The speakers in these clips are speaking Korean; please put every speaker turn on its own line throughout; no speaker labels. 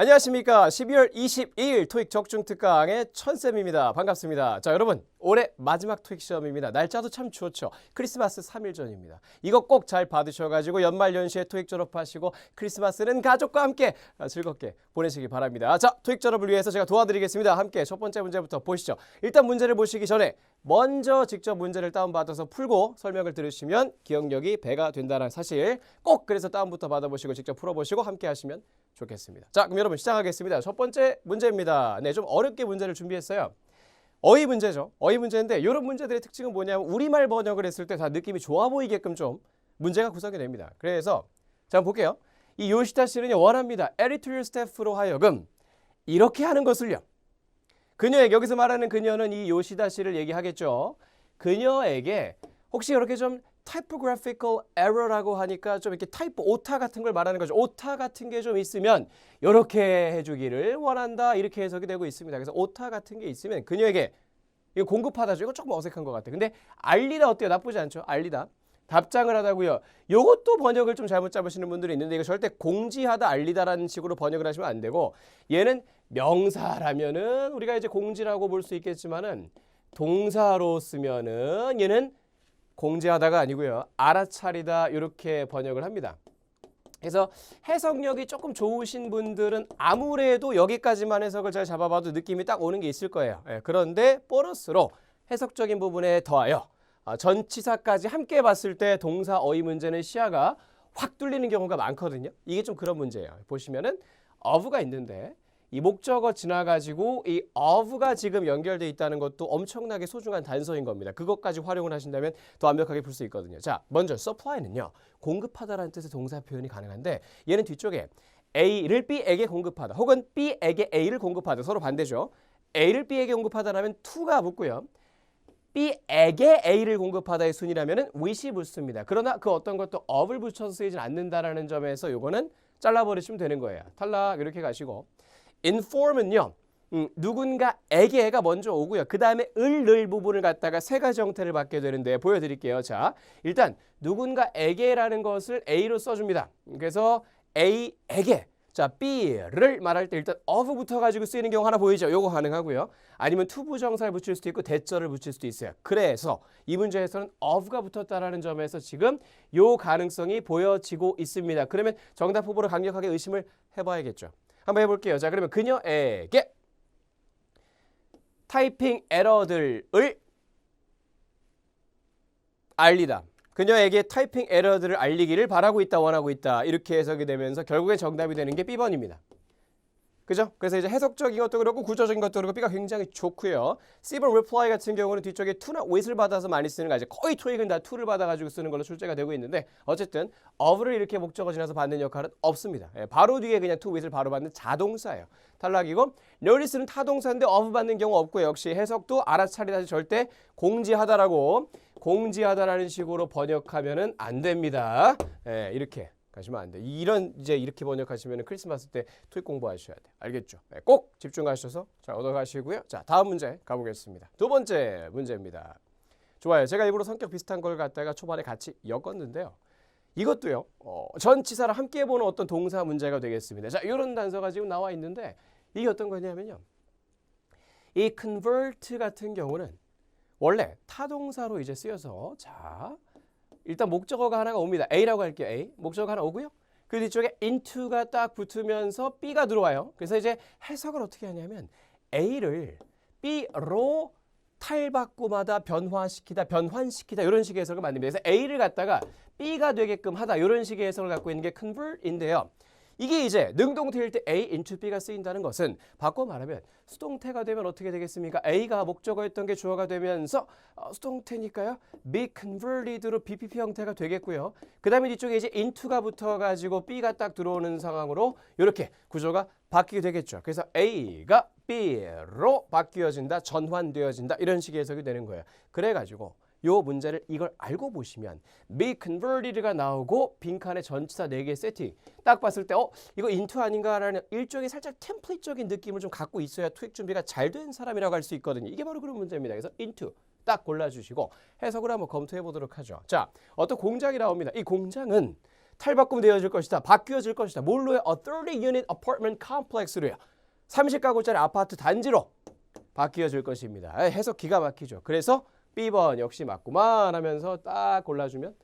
안녕하십니까. 12월 22일 토익 적중 특강의 천쌤입니다. 반갑습니다. 자, 여러분 올해 마지막 토익 시험입니다. 날짜도 참 좋죠. 크리스마스 3일 전입니다. 이거 꼭 잘 받으셔가지고 연말연시에 토익 졸업하시고 크리스마스는 가족과 함께 즐겁게 보내시기 바랍니다. 자, 토익 졸업을 위해서 제가 도와드리겠습니다. 함께 첫 번째 문제부터 보시죠. 일단 문제를 보시기 전에 먼저 직접 문제를 다운받아서 풀고 설명을 들으시면 기억력이 배가 된다는 사실 꼭 그래서 다운부터 받아보시고 직접 풀어보시고 함께 하시면 좋겠습니다. 자, 그럼 여러분 시작하겠습니다. 첫 번째 문제입니다. 네, 좀 어렵게 문제를 준비했어요. 어휘 문제죠. 어휘 문제인데 이런 문제들의 특징은 뭐냐면 우리말 번역을 했을 때 다 느낌이 좋아 보이게끔 좀 문제가 구성이 됩니다. 그래서 자, 한번 볼게요. 이 요시다 씨는 원합니다. 에디토리얼 스태프로 하여금 이렇게 하는 것을요. 그녀에게, 여기서 말하는 그녀는 이 요시다 씨를 얘기하겠죠. 그녀에게 혹시 이렇게 좀 typographical error라고 하니까 좀 이렇게 타이프 오타 같은 걸 말하는 거죠. 오타 같은 게 좀 있으면 이렇게 해주기를 원한다. 이렇게 해석이 되고 있습니다. 그래서 오타 같은 게 있으면 그녀에게 이거 공급하다죠. 이거 조금 어색한 것 같아요. 근데 알리다 어때요? 나쁘지 않죠? 알리다. 답장을 하다고요. 요것도 번역을 좀 잘못 잡으시는 분들이 있는데 이거 절대 공지하다 알리다라는 식으로 번역을 하시면 안 되고 얘는 명사라면은 우리가 이제 공지라고 볼 수 있겠지만은 동사로 쓰면은 얘는 공지하다가 아니고요. 알아차리다 이렇게 번역을 합니다. 그래서 해석력이 조금 좋으신 분들은 아무래도 여기까지만 해석을 잘 잡아봐도 느낌이 딱 오는 게 있을 거예요. 그런데 보너스로 해석적인 부분에 더하여 전치사까지 함께 봤을 때 동사 어휘 문제는 시야가 확 뚫리는 경우가 많거든요. 이게 좀 그런 문제예요. 보시면은 of가 있는데 이 목적어 지나가지고 이 of가 지금 연결돼 있다는 것도 엄청나게 소중한 단서인 겁니다. 그것까지 활용을 하신다면 더 완벽하게 풀 수 있거든요. 자, 먼저 supply는요. 공급하다라는 뜻의 동사 표현이 가능한데 얘는 뒤쪽에 A를 B에게 공급하다 혹은 B에게 A를 공급하다 서로 반대죠. A를 B에게 공급하다라면 to가 붙고요. B에게 A를 공급하다의 순이라면 with이 붙습니다. 그러나 그 어떤 것도 of을 붙여서 쓰이진 않는다라는 점에서 요거는 잘라버리시면 되는 거예요. 탈락 이렇게 가시고 inform은요. 누군가에게가 먼저 오고요. 그 다음에 을 부분을 갖다가 세 가지 형태를 받게 되는데 보여드릴게요. 자, 일단 누군가에게라는 것을 A로 써줍니다. 그래서 A에게 자, B를 말할 때 일단 of부터 가지고 쓰이는 경우 하나 보이죠? 요거 가능하고요. 아니면 to 부정사를 붙일 수도 있고 대절을 붙일 수도 있어요. 그래서 이 문제에서는 of가 붙었다라는 점에서 지금 요 가능성이 보여지고 있습니다. 그러면 정답 후보로 강력하게 의심을 해봐야겠죠. 한번 해볼게요. 자, 그러면 그녀에게 타이핑 에러들을 알리다. 그녀에게 타이핑 에러들을 알리기를 바라고 있다, 원하고 있다. 이렇게 해석이 되면서 결국에 정답이 되는 게 B번입니다. 그죠? 그래서 이제 해석적인 것도 그렇고 구조적인 것도 그렇고 B가 굉장히 좋고요. C번 reply 같은 경우는 뒤쪽에 to나 with을 받아서 많이 쓰는 거 이제 거의 토익은 다 to를 받아가지고 쓰는 걸로 출제가 되고 있는데 어쨌든 of를 이렇게 목적어 지나서 받는 역할은 없습니다. 바로 뒤에 그냥 to with을 바로 받는 자동사예요. 탈락이고 notice는 타동사인데 of 받는 경우 없고요. 역시 해석도 알아차리다 절대 공지하다라는 식으로 번역하면은 안 됩니다. 이렇게 가시면 안 돼. 이렇게 번역하시면 크리스마스 때 토익 공부하셔야 돼. 알겠죠? 꼭 집중하셔서 잘 얻어가시고요. 자, 다음 문제 가보겠습니다. 두 번째 문제입니다. 좋아요. 제가 일부러 성격 비슷한 걸 갖다가 초반에 같이 엮었는데요. 이것도요. 전치사를 함께 보는 어떤 동사 문제가 되겠습니다. 자, 이런 단서가 지금 나와 있는데 이게 어떤 거냐면요. 이 convert 같은 경우는 원래 타동사로 이제 쓰여서 자. 일단 목적어가 하나가 옵니다. A라고 할게요. A. 목적어가 하나 오고요. 그 뒤쪽에 into가 딱 붙으면서 B가 들어와요. 그래서 이제 해석을 어떻게 하냐면 A를 B로 탈바꿈하다, 변환시키다 이런 식의 해석을 만듭니다. 그래서 A를 갖다가 B가 되게끔 하다 이런 식의 해석을 갖고 있는 게 convert인데요. 이게 이제 능동태일 때 A into B가 쓰인다는 것은 바꿔 말하면 수동태가 되면 어떻게 되겠습니까? A가 목적어였던 게 주어가 되면서 수동태니까요. be converted로 BPP 형태가 되겠고요. 그 다음에 뒤쪽에 이제 into가 붙어가지고 B가 딱 들어오는 상황으로 이렇게 구조가 바뀌게 되겠죠. 그래서 A가 B로 바뀌어진다, 전환되어진다 이런 식의 해석이 되는 거예요. 그래가지고 요 문제를 이걸 알고 보시면 be converted가 나오고 빈칸에 전치사 4개 세팅 딱 봤을 때 이거 into 아닌가라는 일종의 살짝 템플릿적인 느낌을 좀 갖고 있어야 토익 준비가 잘 된 사람이라고 할 수 있거든요. 이게 바로 그런 문제입니다. 그래서 into 딱 골라주시고 해석을 한번 검토해 보도록 하죠. 자, 어떤 공장이 나옵니다. 이 공장은 탈바꿈되어질 것이다. 바뀌어질 것이다. 뭘로요? A 30-unit apartment complex로요. 30가구짜리 아파트 단지로 바뀌어질 것입니다. 해석 기가 막히죠. 그래서 B번 역시 맞구만 하면서 딱 골라주면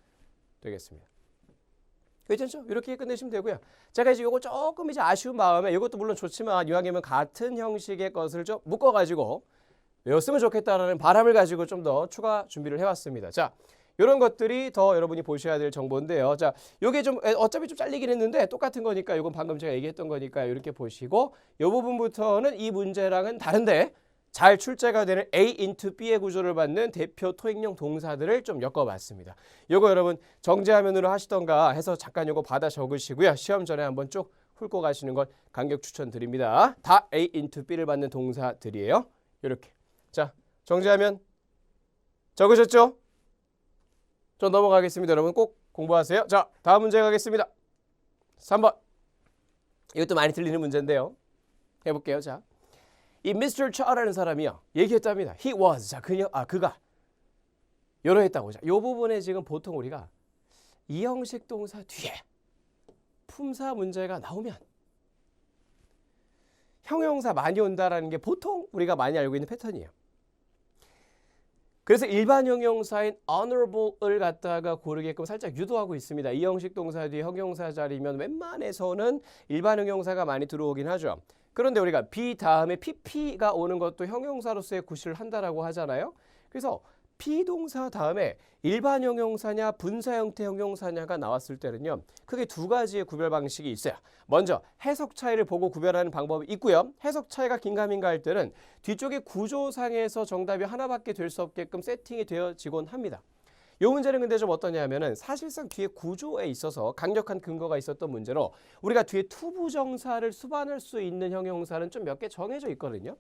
되겠습니다. 괜찮죠? 이렇게 끝내시면 되고요. 제가 이제 요거 조금 이제 아쉬운 마음에 이것도 물론 좋지만 이왕이면 같은 형식의 것을 좀 묶어가지고 외웠으면 좋겠다라는 바람을 가지고 좀 더 추가 준비를 해왔습니다. 자, 이런 것들이 더 여러분이 보셔야 될 정보인데요. 자, 요게 좀 어차피 좀 잘리긴 했는데 똑같은 거니까 이건 방금 제가 얘기했던 거니까 이렇게 보시고 이 부분부터는 이 문제랑은 다른데 잘 출제가 되는 A into B의 구조를 받는 대표 토익용 동사들을 좀 엮어봤습니다. 요거 여러분 정제화면으로 하시던가 해서 잠깐 요거 받아 적으시고요. 시험 전에 한번 쭉 훑고 가시는 걸 강력 추천드립니다. 다 A into B를 받는 동사들이에요. 이렇게. 자, 정제화면 적으셨죠? 저 넘어가겠습니다. 여러분 꼭 공부하세요. 자, 다음 문제 가겠습니다. 3번. 이것도 많이 들리는 문제인데요. 해볼게요. 자. 이 Mr. Cha라는 사람이요. 얘기했답니다. He was. 자, 그가. 이러했다고. 자, 이 부분에 지금 보통 우리가 이 형식 동사 뒤에 품사 문제가 나오면 형용사 많이 온다라는 게 보통 우리가 많이 알고 있는 패턴이에요. 그래서 일반 형용사인 honorable을 갖다가 고르게끔 살짝 유도하고 있습니다. 이 형식 동사 뒤에 형용사 자리면 웬만해서는 일반 형용사가 많이 들어오긴 하죠. 그런데 우리가 be 다음에 pp가 오는 것도 형용사로서의 구실을 한다라고 하잖아요. 그래서 비동사 다음에 일반 형용사냐 분사 형태 형용사냐가 나왔을 때는요. 크게 두 가지의 구별 방식이 있어요. 먼저 해석 차이를 보고 구별하는 방법이 있고요. 해석 차이가 긴가민가 할 때는 뒤쪽에 구조상에서 정답이 하나밖에 될 수 없게끔 세팅이 되어지곤 합니다. 이 문제는 근데 좀 어떠냐면은 사실상 뒤에 구조에 있어서 강력한 근거가 있었던 문제로 우리가 뒤에 투부정사를 수반할 수 있는 형용사는 좀 몇 개 정해져 있거든요.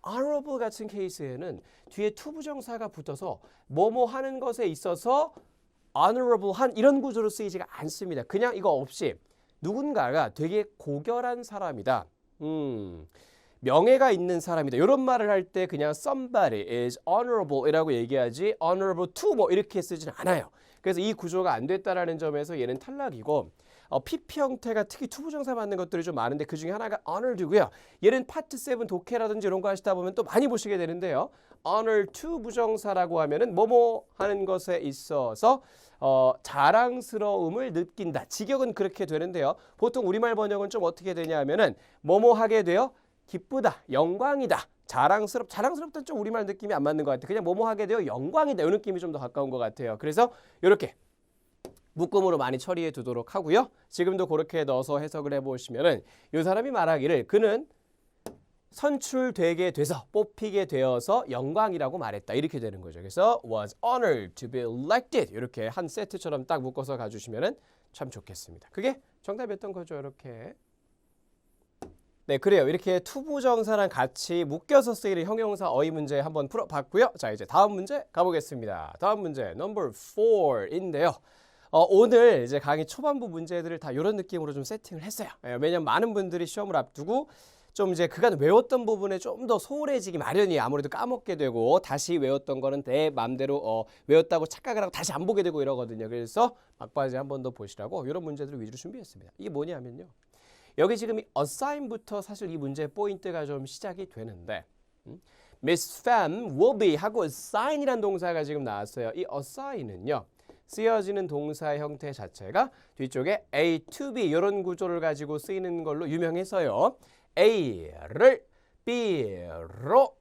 honorable 같은 케이스에는 뒤에 투부정사가 붙어서 뭐뭐 하는 것에 있어서 honorable한 이런 구조로 쓰이지가 않습니다. 그냥 이거 없이 누군가가 되게 고결한 사람이다. 명예가 있는 사람이다. 이런 말을 할 때 그냥 somebody is honorable 이라고 얘기하지 honorable to 뭐 이렇게 쓰지는 않아요. 그래서 이 구조가 안 됐다라는 점에서 얘는 탈락이고 PP 형태가 특히 투부정사 맞는 것들이 좀 많은데 그 중에 하나가 honored고요. 얘는 파트 7 독해라든지 이런 거 하시다 보면 또 많이 보시게 되는데요. honor to 부정사라고 하면은 뭐뭐 하는 것에 있어서 자랑스러움을 느낀다. 직역은 그렇게 되는데요. 보통 우리말 번역은 좀 어떻게 되냐 하면은 뭐뭐 하게 되어 기쁘다, 영광이다, 자랑스럽다는 좀 우리말 느낌이 안 맞는 것 같아요. 그냥 뭐뭐 하게 되어 영광이다. 이 느낌이 좀 더 가까운 것 같아요. 그래서 이렇게 묶음으로 많이 처리해 두도록 하고요. 지금도 그렇게 넣어서 해석을 해보시면은 이 사람이 말하기를 그는 선출되게 돼서 뽑히게 되어서 영광이라고 말했다. 이렇게 되는 거죠. 그래서 was honored to be elected 이렇게 한 세트처럼 딱 묶어서 가주시면은 참 좋겠습니다. 그게 정답이었던 거죠. 이렇게. 네, 그래요. 이렇게 투부정사랑 같이 묶여서 쓰이는 형용사 어휘 문제 한번 풀어봤고요. 자, 이제 다음 문제 가보겠습니다. 다음 문제 number 4인데요. 오늘 이제 강의 초반부 문제들을 다 이런 느낌으로 좀 세팅을 했어요. 왜냐면 많은 분들이 시험을 앞두고 좀 이제 그간 외웠던 부분에 좀 더 소홀해지기 마련이에요. 아무래도 까먹게 되고 다시 외웠던 거는 내 마음대로 외웠다고 착각을 하고 다시 안 보게 되고 이러거든요. 그래서 막바지 한 번 더 보시라고 이런 문제들을 위주로 준비했습니다. 이게 뭐냐면요. 여기 지금 이 assign부터 사실 이 문제의 포인트가 좀 시작이 되는데 Miss Pham will be 하고 assign이라는 동사가 지금 나왔어요. 이 assign은요. 쓰여지는 동사의 형태 자체가 뒤쪽에 A to B 이런 구조를 가지고 쓰이는 걸로 유명해서요. A를 B로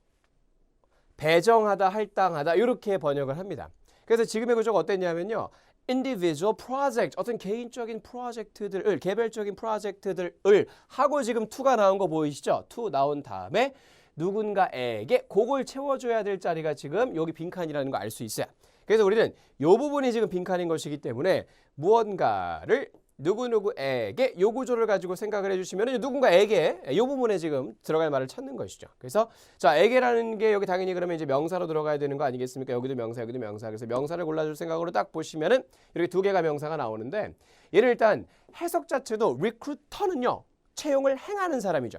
배정하다, 할당하다 이렇게 번역을 합니다. 그래서 지금의 구조가 어땠냐면요. individual project, 어떤 개인적인 프로젝트들을, 개별적인 프로젝트들을 하고 지금 to가 나온 거 보이시죠? to 나온 다음에 누군가에게 그걸 채워줘야 될 자리가 지금 여기 빈칸이라는 거 알 수 있어요. 그래서 우리는 이 부분이 지금 빈칸인 것이기 때문에 무언가를 누구누구에게 요 구조를 가지고 생각을 해주시면 누군가에게 이 부분에 지금 들어갈 말을 찾는 것이죠. 그래서 자, 에게라는 게 여기 당연히 그러면 이제 명사로 들어가야 되는 거 아니겠습니까? 여기도 명사, 여기도 명사. 그래서 명사를 골라줄 생각으로 딱 보시면은 이렇게 두 개가 명사가 나오는데 얘는 일단 해석 자체도 recruiter는요. 채용을 행하는 사람이죠.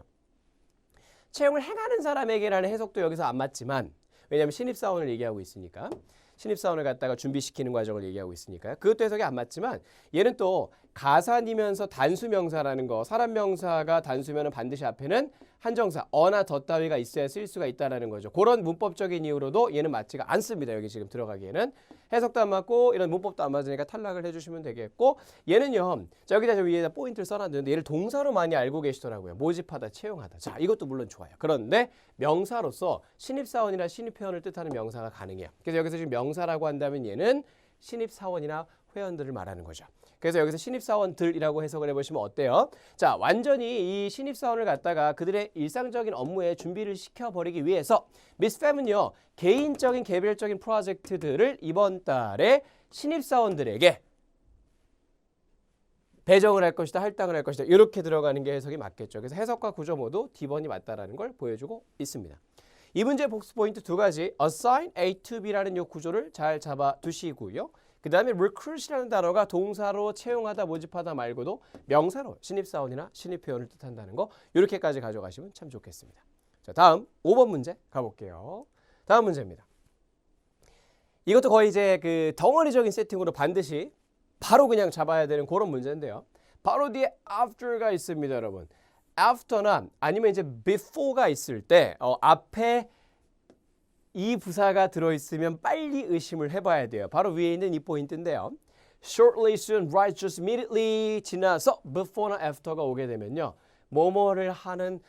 채용을 행하는 사람에게라는 해석도 여기서 안 맞지만 왜냐하면 신입사원을 얘기하고 있으니까 신입사원을 갖다가 준비시키는 과정을 얘기하고 있으니까요. 그것도 해석이 안 맞지만 얘는 또 가산이면서 단수명사라는 거, 사람 명사가 단수면은 반드시 앞에는 한정사, 어나 더 따위가 있어야 쓸 수가 있다는 거죠. 그런 문법적인 이유로도 얘는 맞지가 않습니다. 여기 지금 들어가기에는. 해석도 안 맞고 이런 문법도 안 맞으니까 탈락을 해주시면 되겠고, 얘는요. 자, 여기다 저 위에다 포인트를 써놨는데 얘를 동사로 많이 알고 계시더라고요. 모집하다, 채용하다. 자, 이것도 물론 좋아요. 그런데 명사로서 신입사원이나 신입회원을 뜻하는 명사가 가능해요. 그래서 여기서 지금 명사라고 한다면 얘는 신입사원이나 회원들을 말하는 거죠. 그래서 여기서 신입사원들이라고 해석을 해보시면 어때요? 자, 완전히 이 신입사원을 갖다가 그들의 일상적인 업무에 준비를 시켜버리기 위해서 미스 팸은요, 개인적인 개별적인 프로젝트들을 이번 달에 신입사원들에게 배정을 할 것이다, 할당을 할 것이다, 이렇게 들어가는 게 해석이 맞겠죠. 그래서 해석과 구조 모두 D번이 맞다라는 걸 보여주고 있습니다. 이 문제 복수 포인트 두 가지, assign A to B라는 이 구조를 잘 잡아 두시고요. 그 다음에 recruit이라는 단어가 동사로 채용하다, 모집하다 말고도 명사로 신입사원이나 신입회원을 뜻한다는 거, 이렇게까지 가져가시면 참 좋겠습니다. 자, 다음 5번 문제 가볼게요. 다음 문제입니다. 이것도 거의 이제 그 덩어리적인 세팅으로 반드시 바로 그냥 잡아야 되는 그런 문제인데요. 바로 뒤에 after가 있습니다, 여러분. after나 아니면 이제 before가 있을 때 앞에 이 부사가 들어있으면 빨리 의심을 해봐야 돼요. 바로 위에 있는 이 포인트인데요. Shortly, soon, right, just immediately 지나서 before나 after가 오게 되면요. 뭐뭐를 하는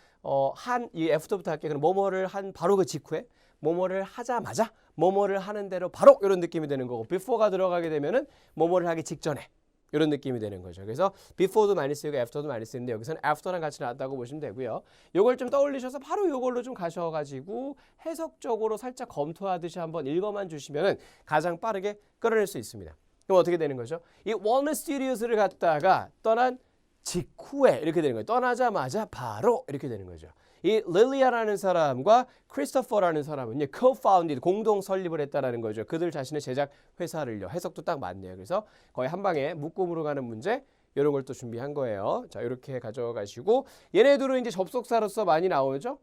이 after부터 할게요. 그럼 뭐뭐를 한 바로 그 직후에 뭐뭐를 하자마자 뭐뭐를 하는 대로 바로 이런 느낌이 되는 거고, before가 들어가게 되면은 뭐뭐를 하기 직전에 이런 느낌이 되는 거죠. 그래서 before도 많이 쓰이고 after도 많이 쓰는데 여기서는 after랑 같이 나왔다고 보시면 되고요. 요걸 좀 떠올리셔서 바로 요걸로 좀 가셔가지고 해석적으로 살짝 검토하듯이 한번 읽어만 주시면은 가장 빠르게 끌어낼 수 있습니다. 그럼 어떻게 되는 거죠? 이 월넛 스튜디오스를 갖다가 떠난 직후에 이렇게 되는 거예요. 떠나자마자 바로 이렇게 되는 거죠. 이 릴리아라는 사람과 크리스토퍼라는 사람은 co-founded, 공동 설립을 했다라는 거죠. 그들 자신의 제작 회사를요. 해석도 딱 맞네요. 그래서 거의 한 방에 묶음으로 가는 문제, 이런 걸 또 준비한 거예요. 자, 이렇게 가져가시고, 얘네들은 이제 접속사로서 많이 나오죠.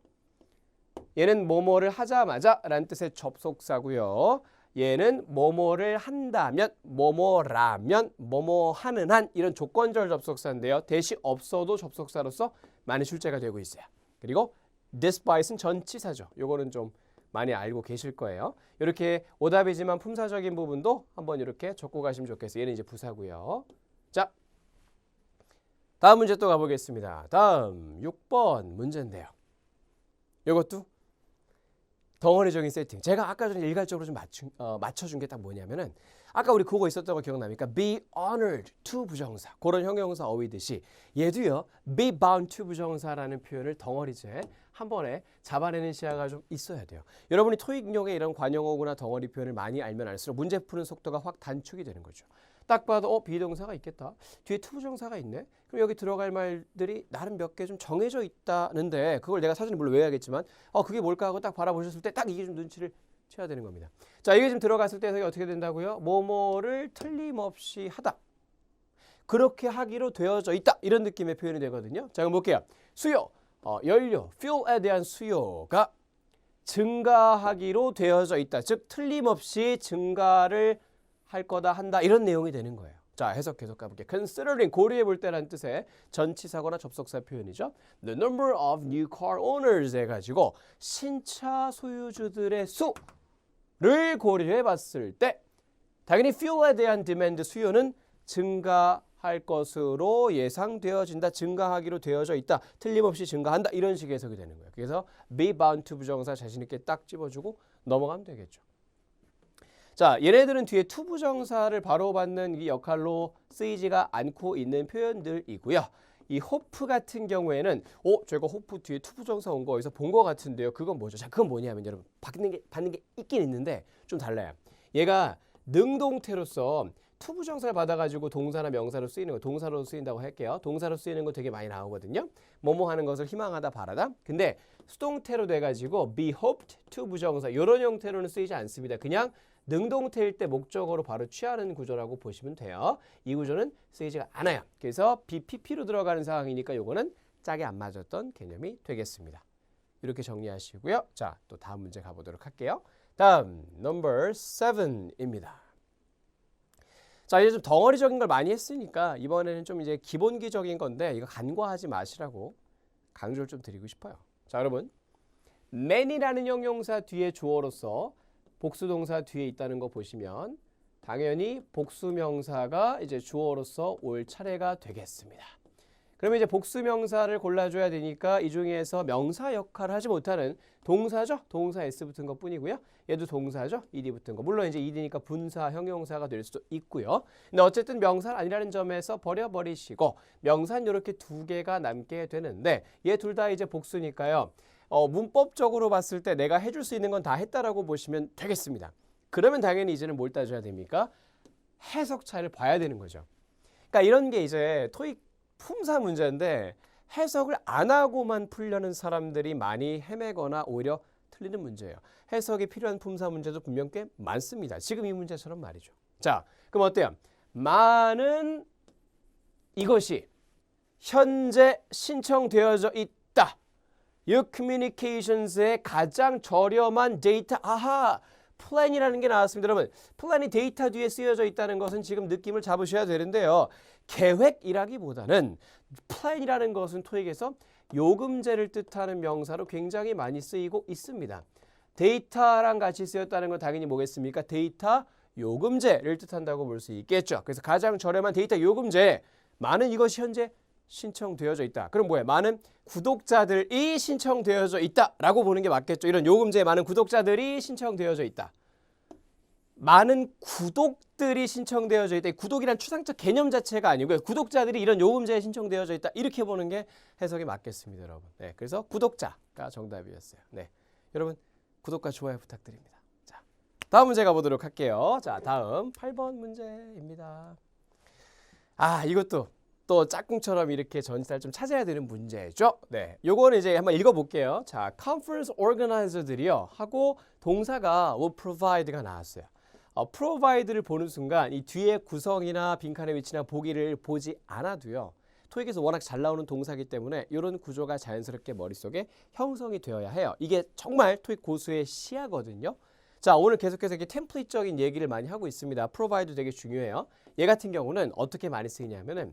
얘는 뭐뭐를 하자마자 라는 뜻의 접속사고요. 얘는 뭐뭐를 한다면, 뭐뭐라면, 뭐뭐 하는 한, 이런 조건절 접속사인데요. 대시 없어도 접속사로서 많이 출제가 되고 있어요. 그리고 despite은 전치사죠. 요거는 좀 많이 알고 계실 거예요. 이렇게 오답이지만 품사적인 부분도 한번 이렇게 적고 가시면 좋겠어요. 얘는 이제 부사고요. 자, 다음 문제 또 가보겠습니다. 다음 6번 문제인데요. 이것도 덩어리적인 세팅. 제가 아까 전에 일괄적으로 좀 맞춰준 게 딱 뭐냐면은, 아까 우리 그거 있었던 거 기억납니까? be honored to 부정사. 그런 형용사 어휘듯이 얘도요. be bound to 부정사라는 표현을 덩어리째 한 번에 잡아내는 시야가 좀 있어야 돼요. 여러분이 토익용의 이런 관용어구나 덩어리 표현을 많이 알면 알수록 문제 푸는 속도가 확 단축이 되는 거죠. 딱 봐도 비동사가 있겠다. 뒤에 투부정사가 있네. 그럼 여기 들어갈 말들이 나름 몇 개 좀 정해져 있다는데, 그걸 내가 사전에 물론 외워야겠지만 그게 뭘까 하고 딱 바라보셨을 때 딱 이게 좀 눈치를 채야 되는 겁니다. 자, 이게 지금 들어갔을 때 해석이 어떻게 된다고요? 뭐뭐를 틀림없이 하다. 그렇게 하기로 되어져 있다. 이런 느낌의 표현이 되거든요. 자, 그럼 볼게요. 수요, 연료, fuel에 대한 수요가 증가하기로 되어져 있다. 즉 틀림없이 증가를 할 거다, 한다, 이런 내용이 되는 거예요. 자, 해석 계속 가볼게요. considering, 고려해 볼 때라는 뜻의 전치사거나 접속사 표현이죠. The number of new car owners 해가지고 신차 소유주들의 수를 고려해 봤을 때 당연히 fuel에 대한 demand, 수요는 증가할 것으로 예상되어진다. 증가하기로 되어져 있다. 틀림없이 증가한다. 이런 식의 해석이 되는 거예요. 그래서 be bound to 부정사 자신 있게 딱 집어주고 넘어가면 되겠죠. 자, 얘네들은 뒤에 to 부정사를 바로 받는 이 역할로 쓰이지가 않고 있는 표현들이고요. 이 hope 같은 경우에는 제가 hope 뒤에 to 부정사 온 거 어디서 본 거 같은데요. 그건 뭐죠? 자, 그건 뭐냐면 여러분 받는 게 있긴 있는데 좀 달라요. 얘가 능동태로서 to 부정사를 받아가지고 동사나 명사로 쓰이는 거, 동사로 쓰인다고 할게요. 동사로 쓰이는 거 되게 많이 나오거든요. 뭐뭐 하는 것을 희망하다, 바라다. 근데 수동태로 돼가지고 be hoped to 부정사 이런 형태로는 쓰이지 않습니다. 그냥 능동태일 때 목적어로 바로 취하는 구조라고 보시면 돼요. 이 구조는 쓰이지가 않아요. 그래서 BPP로 들어가는 상황이니까 이거는 짝이 안 맞았던 개념이 되겠습니다. 이렇게 정리하시고요. 자, 또 다음 문제 가보도록 할게요. 다음 넘버 7입니다. 자, 이제 좀 덩어리적인 걸 많이 했으니까 이번에는 좀 이제 기본기적인 건데 이거 간과하지 마시라고 강조를 좀 드리고 싶어요. 자, 여러분. man이라는 형용사 뒤에 주어로서 복수동사 뒤에 있다는 거 보시면 당연히 복수명사가 이제 주어로서 올 차례가 되겠습니다. 그러면 이제 복수명사를 골라줘야 되니까 이 중에서 명사 역할을 하지 못하는 동사죠. 동사 s 붙은 것 뿐이고요. 얘도 동사죠. ed 붙은 거. 물론 이제 ed니까 분사, 형용사가 될 수도 있고요. 근데 어쨌든 명사는 아니라는 점에서 버려버리시고 명사는 이렇게 두 개가 남게 되는데 얘 둘 다 이제 복수니까요. 문법적으로 봤을 때 내가 해줄 수 있는 건 다 했다라고 보시면 되겠습니다. 그러면 당연히 이제는 뭘 따져야 됩니까? 해석차를 봐야 되는 거죠. 그러니까 이런 게 이제 토익 품사 문제인데 해석을 안 하고만 풀려는 사람들이 많이 헤매거나 오히려 틀리는 문제예요. 해석이 필요한 품사 문제도 분명 꽤 많습니다. 지금 이 문제처럼 말이죠. 자, 그럼 어때요? 많은 이것이 현재 신청되어져 있다. Ucommunications의 가장 저렴한 데이터. 아하! 플랜이라는 게 나왔습니다. 여러분, 플랜이 데이터 뒤에 쓰여져 있다는 것은 지금 느낌을 잡으셔야 되는데요. 계획이라기보다는 플랜이라는 것은 토익에서 요금제를 뜻하는 명사로 굉장히 많이 쓰이고 있습니다. 데이터랑 같이 쓰였다는 건 당연히 뭐겠습니까? 데이터 요금제를 뜻한다고 볼 수 있겠죠. 그래서 가장 저렴한 데이터 요금제, 많은 이것이 현재 신청되어져 있다. 그럼 뭐예요? 많은 구독자들이 신청되어져 있다라고 보는 게 맞겠죠. 이런 요금제에 많은 구독자들이 신청되어져 있다. 많은 구독들이 신청되어져 있다. 구독이란 추상적 개념 자체가 아니고요. 구독자들이 이런 요금제에 신청되어져 있다. 이렇게 보는 게 해석이 맞겠습니다, 여러분. 네, 그래서 구독자가 정답이었어요. 네, 여러분 구독과 좋아요 부탁드립니다. 자, 다음 문제 가보도록 할게요. 자, 다음 8번 문제입니다. 아, 이것도 또 짝꿍처럼 이렇게 전치사를 좀 찾아야 되는 문제죠. 네, 요거는 이제 한번 읽어볼게요. 자, conference organizer들이요 하고 동사가 will provide가 나왔어요. provide를 보는 순간 이 뒤에 구성이나 빈칸의 위치나 보기를 보지 않아도요. 토익에서 워낙 잘 나오는 동사이기 때문에 이런 구조가 자연스럽게 머릿속에 형성이 되어야 해요. 이게 정말 토익 고수의 시야거든요. 자, 오늘 계속해서 이렇게 템플릿적인 얘기를 많이 하고 있습니다. provide 되게 중요해요. 얘 같은 경우는 어떻게 많이 쓰이냐면은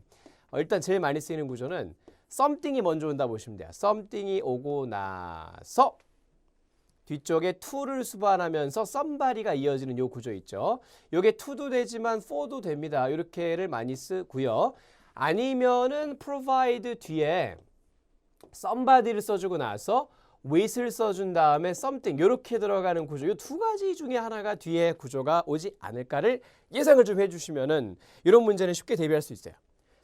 일단 제일 많이 쓰이는 구조는 something이 먼저 온다 보시면 돼요. something이 오고 나서 뒤쪽에 to를 수반하면서 somebody가 이어지는 요 구조 있죠. 요게 to도 되지만 for도 됩니다. 이렇게를 많이 쓰고요. 아니면은 provide 뒤에 somebody를 써주고 나서 with를 써준 다음에 something 이렇게 들어가는 구조. 이 두 가지 중에 하나가 뒤에 구조가 오지 않을까를 예상을 좀 해주시면은 이런 문제는 쉽게 대비할 수 있어요.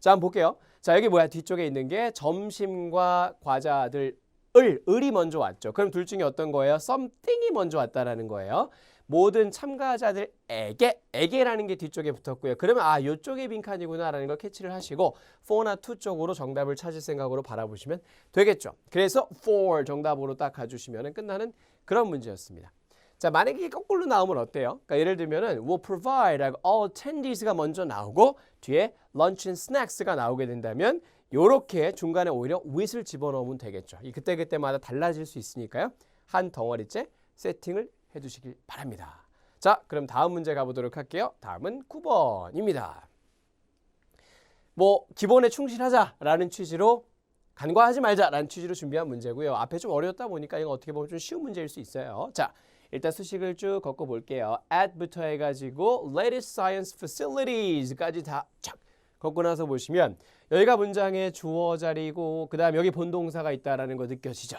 자, 한번 볼게요. 자, 여기 뭐야? 뒤쪽에 있는 게 점심과 과자들 을이 먼저 왔죠. 그럼 둘 중에 어떤 거예요? something이 먼저 왔다라는 거예요. 모든 참가자들에게라는 게 뒤쪽에 붙었고요. 그러면 아, 이쪽에 빈칸이구나라는 걸 캐치를 하시고 for나 to 쪽으로 정답을 찾을 생각으로 바라보시면 되겠죠. 그래서 for 정답으로 딱 가주시면 끝나는 그런 문제였습니다. 자, 만약에 이게 거꾸로 나오면 어때요? 그러니까 예를 들면은 will provide all attendees가 먼저 나오고 뒤에 lunch and snacks가 나오게 된다면 요렇게 중간에 오히려 with를 집어넣으면 되겠죠. 이 그때그때마다 달라질 수 있으니까요. 한 덩어리째 세팅을 해두시길 바랍니다. 자, 그럼 다음 문제 가보도록 할게요. 다음은 9번입니다. 뭐 기본에 충실하자라는 취지로 간과하지 말자라는 취지로 준비한 문제고요. 앞에 좀 어려웠다 보니까 이거 어떻게 보면 좀 쉬운 문제일 수 있어요. 자, 일단 수식을 쭉 걷고 볼게요. at부터 해가지고 latest science facilities까지 다 착 걷고 나서 보시면 여기가 문장의 주어 자리고 그 다음 여기 본동사가 있다라는 거 느껴지죠?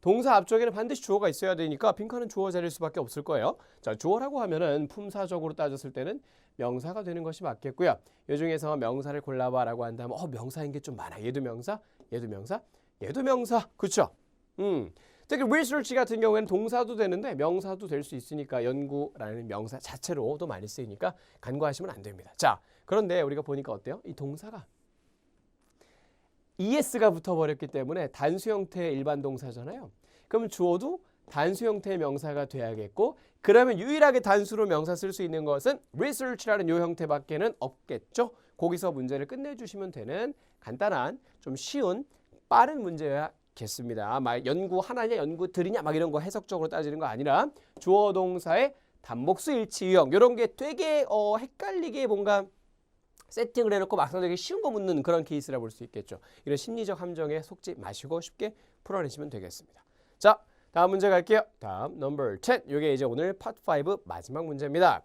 동사 앞쪽에는 반드시 주어가 있어야 되니까 빈칸은 주어 자리일 수밖에 없을 거예요. 자, 주어라고 하면은 품사적으로 따졌을 때는 명사가 되는 것이 맞겠고요. 이 중에서 명사를 골라봐라고 한다면 명사인 게 좀 많아. 얘도 명사, 얘도 명사, 얘도 명사. 그렇죠? 특히 research 같은 경우에는 동사도 되는데 명사도 될 수 있으니까 연구라는 명사 자체로도 많이 쓰이니까 간과하시면 안 됩니다. 자, 그런데 우리가 보니까 어때요? 이 동사가 es가 붙어버렸기 때문에 단수 형태의 일반 동사잖아요. 그럼 주어도 단수 형태의 명사가 돼야겠고 그러면 유일하게 단수로 명사 쓸 수 있는 것은 research라는 요 형태밖에는 없겠죠. 거기서 문제를 끝내주시면 되는 간단한 좀 쉬운 빠른 문제였겠습니다. 막 연구 하나냐 연구들이냐 막 이런 거 해석적으로 따지는 거 아니라 주어 동사의 단목수 일치 유형 이런 게 되게 헷갈리게 뭔가 세팅을 해놓고 막상 되게 쉬운 거 묻는 그런 케이스라 볼 수 있겠죠. 이런 심리적 함정에 속지 마시고 쉽게 풀어내시면 되겠습니다. 자, 다음 문제 갈게요. 다음 number 10. 이게 이제 오늘 part 5 마지막 문제입니다.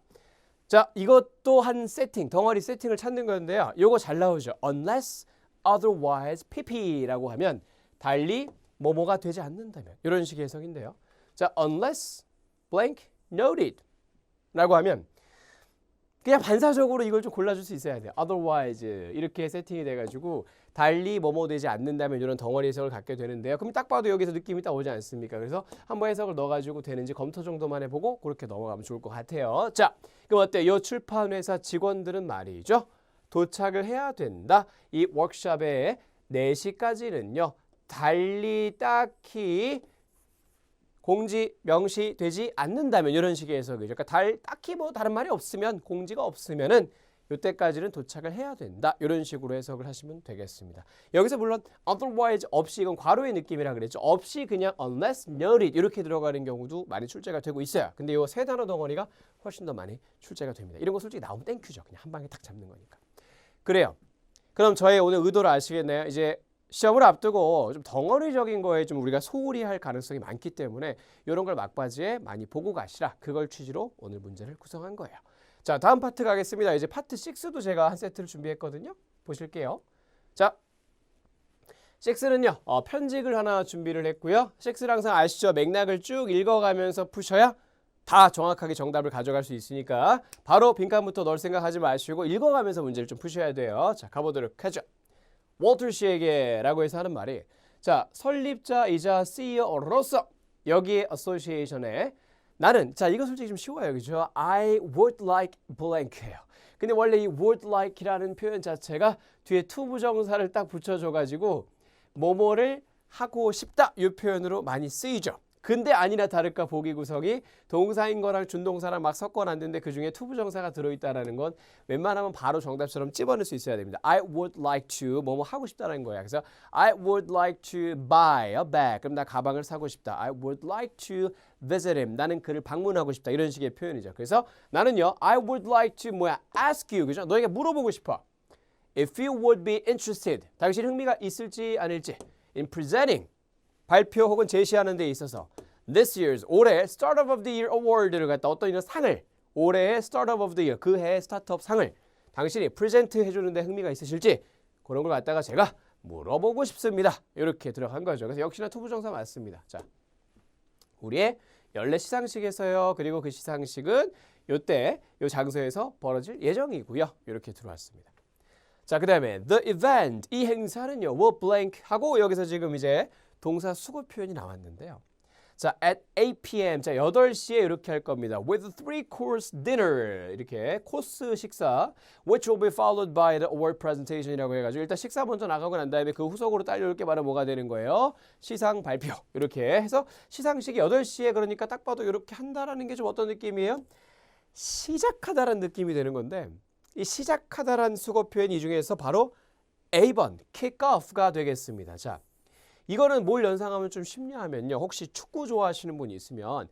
자, 이것도 한 세팅, 덩어리 세팅을 찾는 건데요. 요거 잘 나오죠. unless otherwise pp라고 하면 달리 뭐뭐가 되지 않는다면 이런 식의 해석인데요. 자, unless blank noted 라고 하면 그냥 반사적으로 이걸 좀 골라줄 수 있어야 돼요. otherwise 이렇게 세팅이 돼가지고 달리 뭐뭐 되지 않는다면 이런 덩어리 해석을 갖게 되는데요. 그럼 딱 봐도 여기서 느낌이 딱 오지 않습니까? 그래서 한번 해석을 넣어가지고 되는지 검토 정도만 해보고 그렇게 넘어가면 좋을 것 같아요. 자, 그럼 어때요? 이 출판회사 직원들은 말이죠. 도착을 해야 된다. 이 워크숍에 4시까지는요. 달리 딱히 공지 명시되지 않는다면 이런 식의 해석이죠. 그러니까 딱히 뭐 다른 말이 없으면 공지가 없으면은 이때까지는 도착을 해야 된다. 이런 식으로 해석을 하시면 되겠습니다. 여기서 물론 otherwise 없이 이건 괄호의 느낌이라 그랬죠. 없이 그냥 unless noted 이렇게 들어가는 경우도 많이 출제가 되고 있어요. 근데 이 세 단어 덩어리가 훨씬 더 많이 출제가 됩니다. 이런 거 솔직히 나오면 땡큐죠. 그냥 한 방에 딱 잡는 거니까. 그래요. 그럼 저의 오늘 의도를 아시겠네요. 이제 시험을 앞두고 좀 덩어리적인 거에 좀 우리가 소홀히 할 가능성이 많기 때문에 이런 걸 막바지에 많이 보고 가시라. 그걸 취지로 오늘 문제를 구성한 거예요. 자, 다음 파트 가겠습니다. 이제 파트 6도 제가 한 세트를 준비했거든요. 보실게요. 자, 6는요. 편직을 하나 준비를 했고요. 6는 항상 아시죠? 맥락을 쭉 읽어가면서 푸셔야 다 정확하게 정답을 가져갈 수 있으니까 바로 빈칸부터 넣을 생각하지 마시고 읽어가면서 문제를 좀 푸셔야 돼요. 자, 가보도록 하죠. 월터 씨에게 라고 해서 하는 말이 자, 설립자이자 CEO로서 여기에 association에 나는 자, 이거 솔직히 좀 쉬워요. 그죠? I would like blank예요. 근데 원래 이 would like이라는 표현 자체가 뒤에 투부정사를 딱 붙여줘가지고 뭐뭐를 하고 싶다 이 표현으로 많이 쓰이죠. 근데 아니나 다를까 보기 구성이 동사인 거랑 준동사랑 막 섞어놨는데 그중에 투부정사가 들어있다는 건 웬만하면 바로 정답처럼 찝어낼 수 있어야 됩니다. I would like to 뭐뭐 하고 싶다는 거야. 그래서 I would like to buy a bag. 그럼 나 가방을 사고 싶다. I would like to visit him. 나는 그를 방문하고 싶다. 이런 식의 표현이죠. 그래서 나는요. I would like to ask you. 그죠? 너에게 물어보고 싶어. If you would be interested. 당신 흥미가 있을지 아닐지. In presenting. 발표 혹은 제시하는 데 있어서 this year's 올해 Startup of the Year Award를 갖다 어떤 이런 상을 올해의 Startup of the Year 그 해의 스타트업 상을 당신이 프레젠트 해주는 데 흥미가 있으실지 그런 걸 갖다가 제가 물어보고 싶습니다. 이렇게 들어간 거죠. 그래서 역시나 투부정사 맞습니다. 자, 우리의 연례 시상식에서요. 그리고 그 시상식은 요때 요 장소에서 벌어질 예정이고요. 이렇게 들어왔습니다. 자, 그 다음에 the event 이 행사는요. will blank 하고 여기서 지금 이제 동사 수거 표현이 나왔는데요. 자, at 8 p.m. 자, 8시에 이렇게 할 겁니다. With a 3-course dinner. 이렇게 코스 식사 which will be followed by the award presentation이라고 해가지고 일단 식사 먼저 나가고 난 다음에 그 후속으로 딸려올 게 바로 뭐가 되는 거예요? 시상 발표. 이렇게 해서 시상식이 8시에 그러니까 딱 봐도 이렇게 한다라는 게 좀 어떤 느낌이에요? 시작하다라는 느낌이 되는 건데 이 시작하다라는 수거 표현 이 중에서 바로 A번 kick off가 되겠습니다. 자, 이거는 뭘 연상하면 좀 쉽냐 하면요. 혹시 축구 좋아하시는 분이 있으면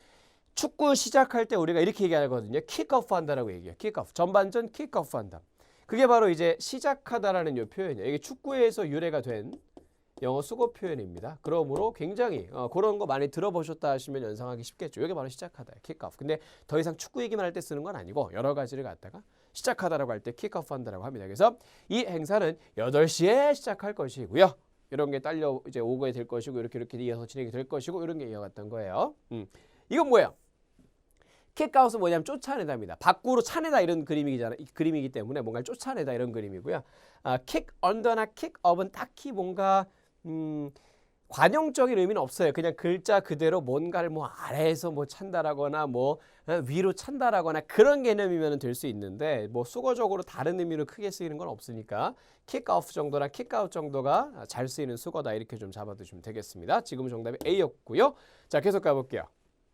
축구 시작할 때 우리가 이렇게 얘기하거든요. 킥오프 한다라고 얘기해요. 킥오프. 전반전 킥오프 한다. 그게 바로 이제 시작하다라는 이 표현이에요. 이게 축구에서 유래가 된 영어 수거 표현입니다. 그러므로 굉장히 그런 거 많이 들어보셨다 하시면 연상하기 쉽겠죠. 이게 바로 시작하다. 킥오프. 근데 더 이상 축구 얘기만 할 때 쓰는 건 아니고 여러 가지를 갖다가 시작하다라고 할 때 킥오프 한다라고 합니다. 그래서 이 행사는 8시에 시작할 것이고요. 이런 게 딸려 이제 오게 될 것이고 이렇게 이어서 진행이 될 것이고 이런 게 이어갔던 거예요. 이건 뭐예요? 킥아웃은 뭐냐면 쫓아내다입니다. 밖으로 차내다 이런 그림이기 때문에 뭔가를 쫓아내다 이런 그림이고요. 킥 언더나 킥업은 딱히 뭔가 관용적인 의미는 없어요. 그냥 글자 그대로 뭔가를 뭐 아래에서 뭐 찬다라거나 뭐 위로 찬다라거나 그런 개념이면 될 수 있는데 뭐 수거적으로 다른 의미로 크게 쓰이는 건 없으니까 킥오프 정도나 킥아웃 정도가 잘 쓰이는 수거다 이렇게 좀 잡아두시면 되겠습니다. 지금은 정답이 A였고요. 자, 계속 가볼게요.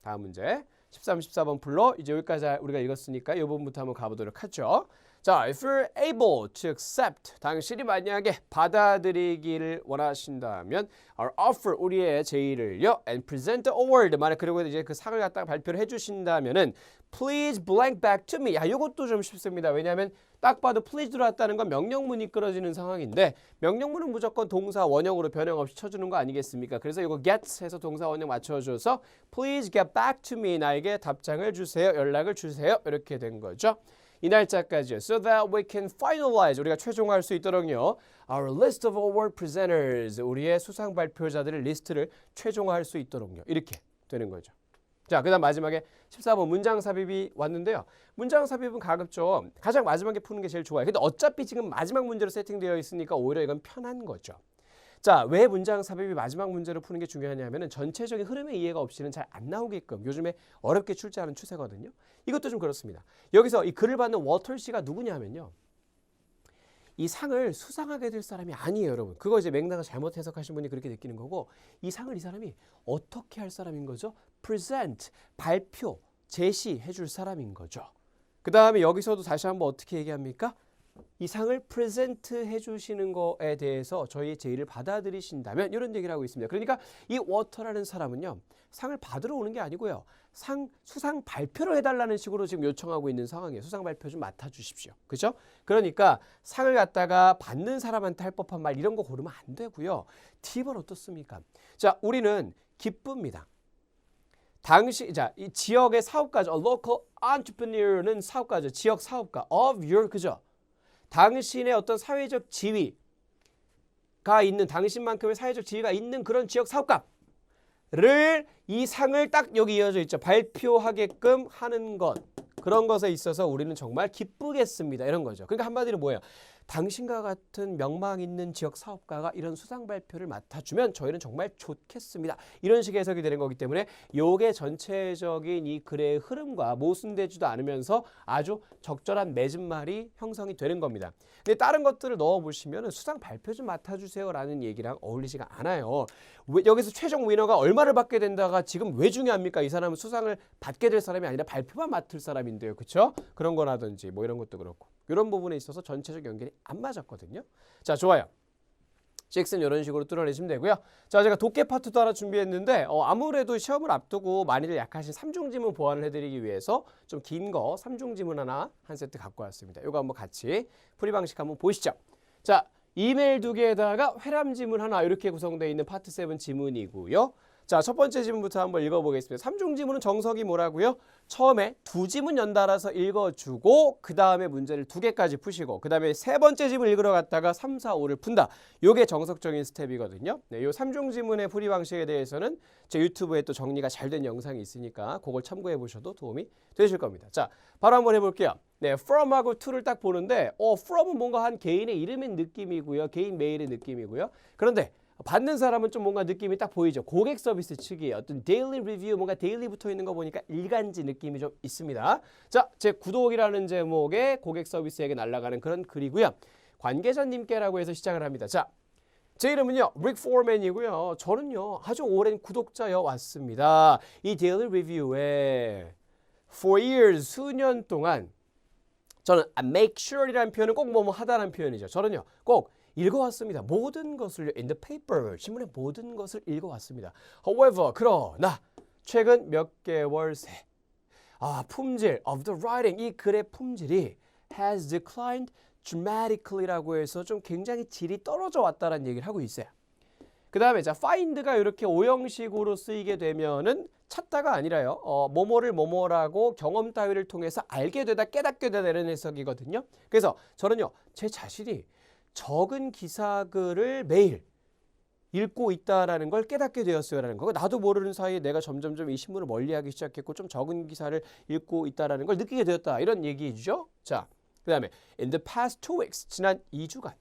다음 문제 13, 14번 풀로 이제 여기까지 우리가 읽었으니까 이 부분부터 한번 가보도록 하죠. 자, if you're able to accept, 당신이 만약에 받아들이기를 원하신다면 our offer, 우리의 제의를요, and present the award, 만약 그리고 이제 그 상을 갖다가 발표를 해주신다면은 please blank back to me. 야, 이것도 좀 쉽습니다. 왜냐하면 딱 봐도 please 들어왔다는 건 명령문이 이끌어지는 상황인데 명령문은 무조건 동사 원형으로 변형 없이 쳐주는 거 아니겠습니까? 그래서 이거 get 해서 동사 원형 맞춰줘서 please get back to me 나에게 답장을 주세요. 연락을 주세요. 이렇게 된 거죠. 이 날짜까지요. So that we can finalize 우리가 최종화할 수 있도록요. Our list of award presenters 우리의 수상 발표자들의 리스트를 최종화할 수 있도록요. 이렇게 되는 거죠. 자, 그 다음 마지막에 14번 문장 삽입이 왔는데요. 문장 삽입은 가급적 가장 마지막에 푸는 게 제일 좋아요. 근데 어차피 지금 마지막 문제로 세팅되어 있으니까 오히려 이건 편한 거죠. 자, 왜 문장 삽입이 마지막 문제로 푸는 게 중요하냐면은 전체적인 흐름의 이해가 없이는 잘 안 나오게끔 요즘에 어렵게 출제하는 추세거든요. 이것도 좀 그렇습니다. 여기서 이 글을 받는 워터 씨가 누구냐면요. 이 상을 수상하게 될 사람이 아니에요, 여러분. 그거 이제 맥락을 잘못 해석하신 분이 그렇게 느끼는 거고 이 상을 이 사람이 어떻게 할 사람인 거죠? present, 발표, 제시해 줄 사람인 거죠. 그 다음에 여기서도 다시 한번 어떻게 얘기합니까? 이 상을 프레젠트 해주시는 거에 대해서 저희의 제의를 받아들이신다면 이런 얘기를 하고 있습니다. 그러니까 이 워터라는 사람은요. 상을 받으러 오는 게 아니고요. 수상 발표를 해달라는 식으로 지금 요청하고 있는 상황이에요. 수상 발표 좀 맡아주십시오. 그죠? 그러니까 상을 갖다가 받는 사람한테 할 법한 말 이런 거 고르면 안 되고요. 팁은 어떻습니까? 자, 우리는 기쁩니다. 이 지역의 사업가죠. A local entrepreneur는 사업가죠. 지역 사업가. Of your, 그죠? 당신의 어떤 사회적 지위가 있는 당신만큼의 사회적 지위가 있는 그런 지역 사업가를 이 상을 딱 여기 이어져 있죠. 발표하게끔 하는 것. 그런 것에 있어서 우리는 정말 기쁘겠습니다. 이런 거죠. 그러니까 한마디로 뭐예요? 당신과 같은 명망 있는 지역 사업가가 이런 수상 발표를 맡아주면 저희는 정말 좋겠습니다. 이런 식의 해석이 되는 거기 때문에 요게 전체적인 이 글의 흐름과 모순되지도 않으면서 아주 적절한 맺은말이 형성이 되는 겁니다. 근데 다른 것들을 넣어보시면 수상 발표 좀 맡아주세요 라는 얘기랑 어울리지가 않아요. 여기서 최종 위너가 얼마를 받게 된다가 지금 왜 중요합니까? 이 사람은 수상을 받게 될 사람이 아니라 발표만 맡을 사람인데요. 그렇죠? 그런 거라든지 뭐 이런 것도 그렇고 이런 부분에 있어서 전체적 연결이 안 맞았거든요. 자, 좋아요. CX는 이런 식으로 뚫어내시면 되고요. 자, 제가 독해 파트도 하나 준비했는데 아무래도 시험을 앞두고 많이들 약하신 3중 지문 보완을 해드리기 위해서 좀 긴 거 3중 지문 하나 한 세트 갖고 왔습니다. 이거 한번 같이 풀이 방식 한번 보시죠. 자, 이메일 2개에다가 회람 지문 하나 이렇게 구성되어 있는 파트 7 지문이고요. 자, 첫 번째 지문부터 한번 읽어보겠습니다. 3중 지문은 정석이 뭐라고요? 처음에 2지문 연달아서 읽어주고 그 다음에 문제를 2개까지 푸시고 그 다음에 세 번째 지문 읽으러 갔다가 3, 4, 5를 푼다. 요게 정석적인 스텝이거든요. 네, 요 3중 지문의 풀이 방식에 대해서는 제 유튜브에 또 정리가 잘 된 영상이 있으니까 그걸 참고해 보셔도 도움이 되실 겁니다. 자, 바로 한번 해볼게요. 네, from하고 to를 딱 보는데 from은 뭔가 한 개인의 이름의 느낌이고요. 개인 메일의 느낌이고요. 그런데 받는 사람은 좀 뭔가 느낌이 딱 보이죠. 고객 서비스 측이에요. 어떤 데일리 리뷰, 뭔가 데일리 붙어 있는 거 보니까 일간지 느낌이 좀 있습니다. 자, 제 구독이라는 제목의 고객 서비스에게 날아가는 그런 글이고요. 관계자님께라고 해서 시작을 합니다. 자, 제 이름은요, 릭 포먼이고요. 저는요, 아주 오랜 구독자여 왔습니다. 이 데일리 리뷰에 for years, 수년 동안 저는 make sure이라는 표현은 꼭 뭐뭐 하다라는 표현이죠. 저는요, 꼭 읽어왔습니다. 모든 것을 in the paper, 신문의 모든 것을 읽어왔습니다. However, 그러나 최근 몇 개월 새 품질 of the writing, 이 글의 품질이 has declined dramatically라고 해서 좀 굉장히 질이 떨어져 왔다는 얘기를 하고 있어요. 그 다음에 자, find가 이렇게 오형식으로 쓰이게 되면은 찾다가 아니라요. 뭐뭐를 뭐뭐라고 경험 따위를 통해서 알게 되다 깨닫게 되는 해석이거든요. 그래서 저는요, 제 자신이 적은 기사글을 매일 읽고 있다라는 걸 깨닫게 되었어요라는 거고 나도 모르는 사이에 내가 점점점 이 신문을 멀리하기 시작했고 좀 적은 기사를 읽고 있다라는 걸 느끼게 되었다 이런 얘기죠. 자, 그 다음에 in the past 2 weeks 지난 2주간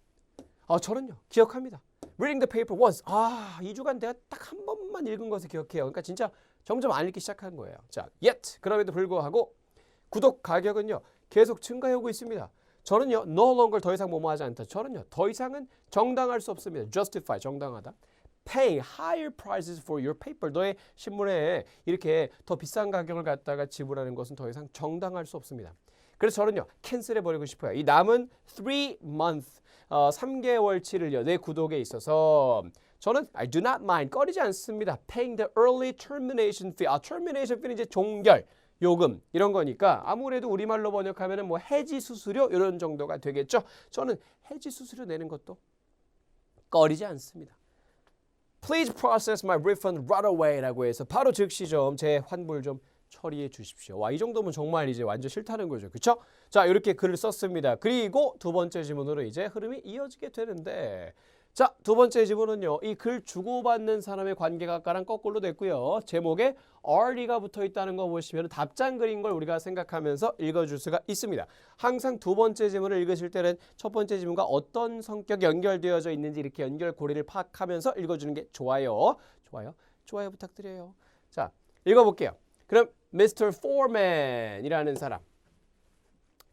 저는요 기억합니다. reading the paper once 2주간 내가 딱 한 번만 읽은 것을 기억해요. 그러니까 진짜 점점 안 읽기 시작한 거예요. 자, yet 그럼에도 불구하고 구독 가격은요 계속 증가해 오고 있습니다. 저는요, no longer 더 이상 뭐뭐 하지 않다. 저는요, 더 이상은 정당할 수 없습니다. justify, 정당하다. pay higher prices for your paper. 너의 신문에 이렇게 더 비싼 가격을 갖다가 지불하는 것은 더 이상 정당할 수 없습니다. 그래서 저는요, 캔슬해버리고 싶어요. 이 남은 3month, 3개월치를요, 내 구독에 있어서 저는 I do not mind, 꺼리지 않습니다. paying the early termination fee. termination fee는 이제 종결. 요금 이런 거니까 아무래도 우리말로 번역하면은 뭐 해지 수수료 이런 정도가 되겠죠. 저는 해지 수수료 내는 것도 꺼리지 않습니다. Please process my refund right away라고 해서 바로 즉시 좀 제 환불 좀 처리해 주십시오. 와, 이 정도면 정말 이제 완전 싫다는 거죠. 그렇죠? 자, 이렇게 글을 썼습니다. 그리고 두 번째 지문으로 이제 흐름이 이어지게 되는데 자, 두 번째 지문은요. 이 글 주고받는 사람의 관계각과랑 거꾸로 됐고요. 제목에 RD가 붙어 있다는 거 보시면 답장 글인 걸 우리가 생각하면서 읽어줄 수가 있습니다. 항상 두 번째 지문을 읽으실 때는 첫 번째 지문과 어떤 성격이 연결되어져 있는지 이렇게 연결고리를 파악하면서 읽어주는 게 좋아요. 좋아요 부탁드려요. 자, 읽어볼게요. 그럼 Mr. Foreman이라는 사람.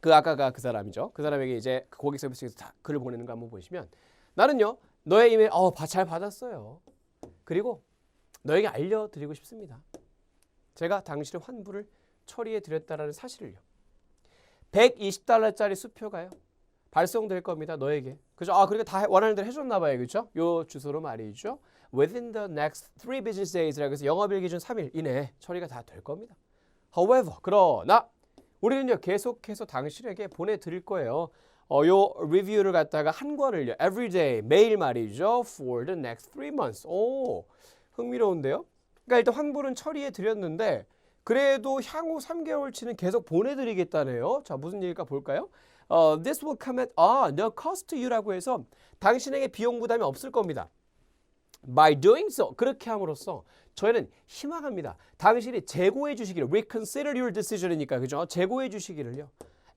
아까가 그 사람이죠. 그 사람에게 이제 고객 서비스에서 다 글을 보내는 거 한번 보시면 나는요. 너의 이메일 잘 받았어요. 그리고 너에게 알려드리고 싶습니다. 제가 당신의 환불을 처리해 드렸다라는 사실을요. $120짜리 수표가요. 발송될 겁니다. 너에게. 그죠? 그러니까 다 원하는 대로 해줬나 봐요. 그죠? 요 주소로 말이죠. Within the next 3 business days라고 해서 영업일 기준 3일 이내에 처리가 다 될 겁니다. However, 그러나 우리는요. 계속해서 당신에게 보내드릴 거예요. 요 리뷰를 갖다가 한 권을요. Every day, 매일 말이죠. For the next 3 months. 오, 흥미로운데요? 그러니까 일단 환불은 처리해 드렸는데 그래도 향후 3개월치는 계속 보내드리겠다네요. 자, 무슨 얘기일까 볼까요? This will come at no cost to you라고 해서 당신에게 비용 부담이 없을 겁니다. By doing so, 그렇게 함으로써 저희는 희망합니다. 당신이 재고해 주시기를, reconsider your decision이니까, 그죠? 재고해 주시기를요.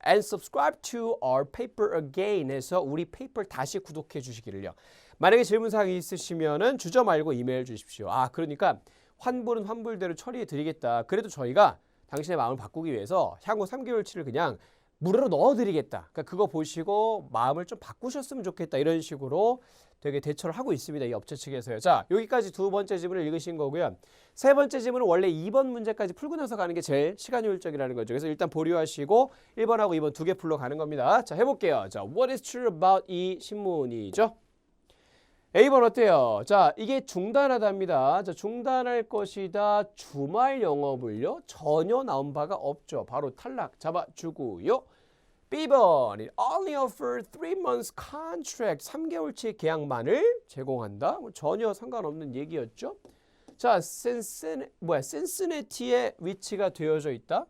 And subscribe to our paper again 해서 우리 페이퍼를 다시 구독해 주시기를요. 만약에 질문사항이 있으시면은 주저 말고 이메일 주십시오. 그러니까 환불은 환불대로 처리해 드리겠다. 그래도 저희가 당신의 마음을 바꾸기 위해서 향후 3개월치를 그냥 무료로 넣어드리겠다. 그러니까 그거 보시고 마음을 좀 바꾸셨으면 좋겠다. 이런 식으로 되게 대처를 하고 있습니다. 이 업체 측에서요. 자, 여기까지 두 번째 지문을 읽으신 거고요. 세 번째 지문은 원래 2번 문제까지 풀고 나서 가는 게 제일 시간 효율적이라는 거죠. 그래서 일단 보류하시고 1번하고 2번 두 개 풀러 가는 겁니다. 자, 해볼게요. 자, what is true about 이 신문이죠? A번 어때요? 자, 이게 중단하다입니다. 자, 중단할 것이다. 주말 영업을요. 전혀 나온 바가 없죠. 바로 탈락 잡아주고요. B번, only offer 3 months contract, 3개월치 계약만을 제공한다. 전혀 상관없는 얘기였죠. 자, 신시내티에 위치가 되어져 있다.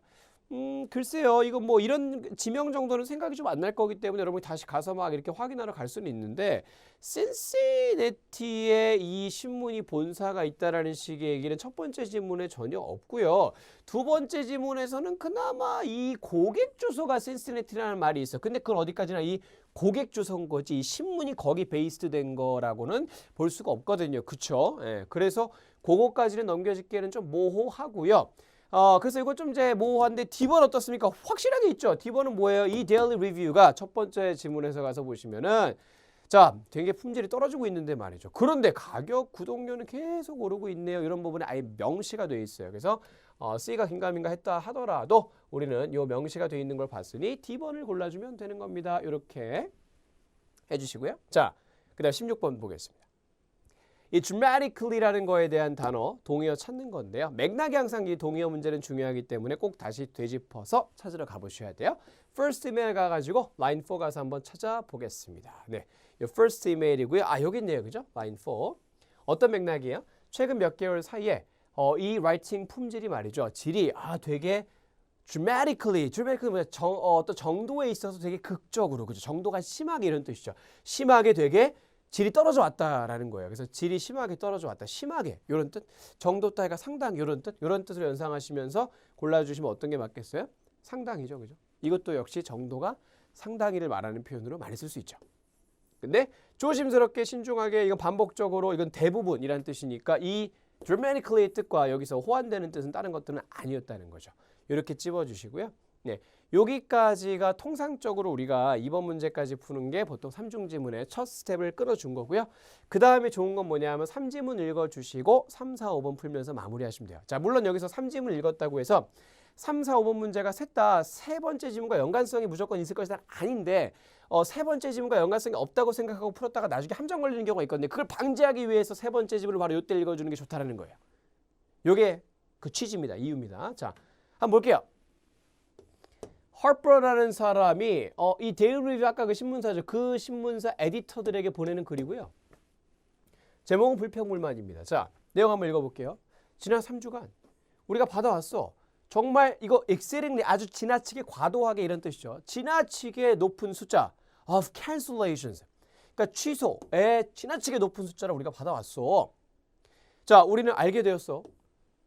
글쎄요. 이거 뭐 이런 지명 정도는 생각이 좀 안 날 거기 때문에 여러분이 다시 가서 막 이렇게 확인하러 갈 수는 있는데 신시내티에 이 신문이 본사가 있다라는 식의 얘기는 첫 번째 지문에 전혀 없고요. 두 번째 지문에서는 그나마 이 고객 주소가 신시내티라는 말이 있어. 근데 그건 어디까지나 이 고객 주소인 거지 이 신문이 거기 베이스드 된 거라고는 볼 수가 없거든요. 그쵸? 예, 그래서 그거까지는 넘겨짓기에는 좀 모호하고요. 그래서 이거 좀 이제 모호한데 D번 어떻습니까? 확실하게 있죠. D번은 뭐예요? 이 데일리 리뷰가 첫 번째 지문에서 가서 보시면은 자, 되게 품질이 떨어지고 있는데 말이죠. 그런데 가격, 구독료는 계속 오르고 있네요. 이런 부분에 아예 명시가 돼 있어요. 그래서 C가 긴가민가 했다 하더라도 우리는 이 명시가 돼 있는 걸 봤으니 D번을 골라주면 되는 겁니다. 이렇게 해주시고요. 자, 그 다음 16번 보겠습니다. 이 dramatically라는 거에 대한 단어, 동의어 찾는 건데요. 맥락이 항상 이 동의어 문제는 중요하기 때문에 꼭 다시 되짚어서 찾으러 가보셔야 돼요. first email 가가지고 line 4 가서 한번 찾아보겠습니다. 네, 이 first email이고요. 여기 있네요. 그죠? line 4. 어떤 맥락이에요? 최근 몇 개월 사이에 이 라이팅 품질이 말이죠. 질이 되게 dramatically 어떤 정도에 있어서 되게 극적으로, 그죠? 정도가 심하게 이런 뜻이죠. 심하게 되게 질이 떨어져 왔다라는 거예요. 그래서 질이 심하게 떨어져 왔다. 심하게 이런 뜻. 정도 따위가 상당히 이런 뜻. 이런 뜻을 연상하시면서 골라주시면 어떤 게 맞겠어요? 상당히죠. 그죠? 이것도 역시 정도가 상당히를 말하는 표현으로 많이 쓸 수 있죠. 근데 조심스럽게 신중하게 이건 반복적으로 이건 대부분이란 뜻이니까 이 dramatically의 뜻과 여기서 호환되는 뜻은 다른 것들은 아니었다는 거죠. 이렇게 찝어주시고요. 네, 여기까지가 통상적으로 우리가 2번 문제까지 푸는 게 보통 3중 지문의 첫 스텝을 끊어준 거고요. 그 다음에 좋은 건 뭐냐면 3지문 읽어주시고 3, 4, 5번 풀면서 마무리하시면 돼요. 자, 물론 여기서 3지문 읽었다고 해서 3, 4, 5번 문제가 셋 다 세 번째 지문과 연관성이 무조건 있을 것은 아닌데 세 번째 지문과 연관성이 없다고 생각하고 풀었다가 나중에 함정 걸리는 경우가 있거든요. 그걸 방지하기 위해서 세 번째 지문을 바로 이때 읽어주는 게 좋다라는 거예요. 이게 그 취지입니다. 이유입니다. 자, 한번 볼게요. Harper라는 사람이 이 데일리 리뷰 아까 그 신문사죠. 그 신문사 에디터들에게 보내는 글이고요. 제목은 불평불만입니다. 자, 내용 한번 읽어볼게요. 지난 3주간 우리가 받아왔어. 정말 이거 exceedingly 아주 지나치게 과도하게 이런 뜻이죠. 지나치게 높은 숫자 of cancellations. 그러니까 취소에 지나치게 높은 숫자를 우리가 받아왔어. 자, 우리는 알게 되었어.